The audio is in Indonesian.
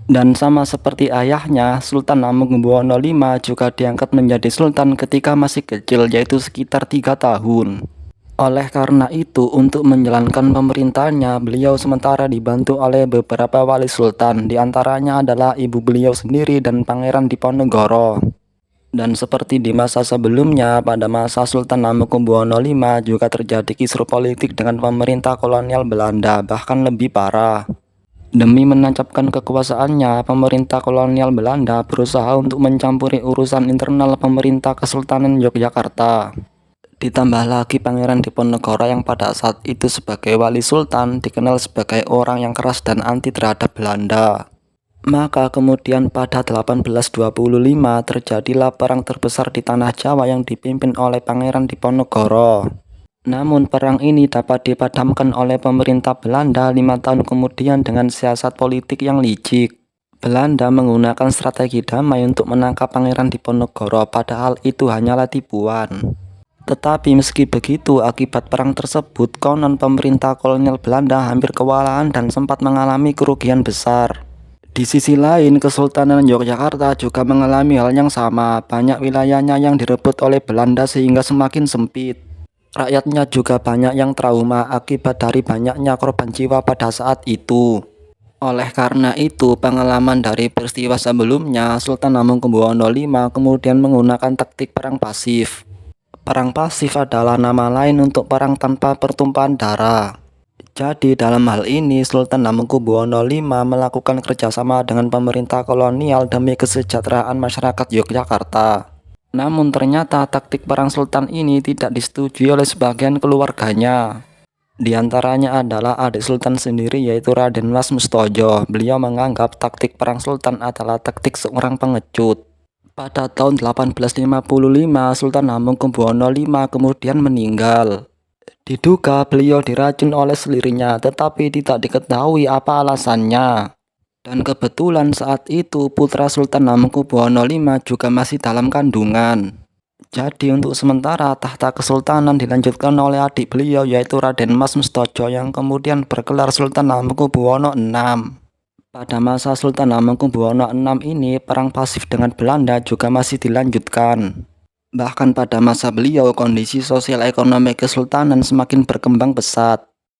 Dan sama seperti ayahnya, Sultan Hamengkubuwono V juga diangkat menjadi sultan ketika masih kecil, yaitu sekitar 3 tahun. Oleh karena itu, untuk menjalankan pemerintahannya, beliau sementara dibantu oleh beberapa wali sultan, diantaranya adalah ibu beliau sendiri dan Pangeran Diponegoro. Dan seperti di masa sebelumnya, pada masa Sultan Hamengkubuwono V juga terjadi kisruh politik dengan pemerintah kolonial Belanda, bahkan lebih parah. Demi menancapkan kekuasaannya, pemerintah kolonial Belanda berusaha untuk mencampuri urusan internal pemerintah Kesultanan Yogyakarta. Ditambah lagi Pangeran Diponegoro yang pada saat itu sebagai wali sultan dikenal sebagai orang yang keras dan anti terhadap Belanda. Maka kemudian pada 1825 terjadilah perang terbesar di tanah Jawa yang dipimpin oleh Pangeran Diponegoro. Namun perang ini dapat dipadamkan oleh pemerintah Belanda 5 tahun kemudian dengan siasat politik yang licik. Belanda menggunakan strategi damai untuk menangkap Pangeran Diponegoro, padahal itu hanyalah tipuan. Tetapi meski begitu, akibat perang tersebut, konon pemerintah kolonial Belanda hampir kewalahan dan sempat mengalami kerugian besar. Di sisi lain, Kesultanan Yogyakarta juga mengalami hal yang sama, banyak wilayahnya yang direbut oleh Belanda sehingga semakin sempit. Rakyatnya juga banyak yang trauma akibat dari banyaknya korban jiwa pada saat itu. Oleh karena itu, pengalaman dari peristiwa sebelumnya, Sultan Hamengkubuwono V kemudian menggunakan taktik perang pasif. Perang pasif adalah nama lain untuk perang tanpa pertumpahan darah. Jadi dalam hal ini, Sultan Hamengkubuwono V melakukan kerjasama dengan pemerintah kolonial demi kesejahteraan masyarakat Yogyakarta. Namun ternyata taktik perang sultan ini tidak disetujui oleh sebagian keluarganya. Di antaranya adalah adik sultan sendiri, yaitu Raden Mas Mustojo. Beliau menganggap taktik perang sultan adalah taktik seorang pengecut. Pada tahun 1855, Sultan Hamengkubuwono V kemudian meninggal. Diduga beliau diracun oleh selirinya, tetapi tidak diketahui apa alasannya. Dan kebetulan saat itu putra Sultan Hamengkubuwono V juga masih dalam kandungan. Jadi untuk sementara tahta kesultanan dilanjutkan oleh adik beliau, yaitu Raden Mas Mustojo, yang kemudian bergelar Sultan Hamengkubuwono VI. Pada masa Sultan Hamengkubuwono VI ini, perang pasif dengan Belanda juga masih dilanjutkan. Bahkan pada masa beliau, kondisi sosial ekonomi kesultanan semakin berkembang pesat.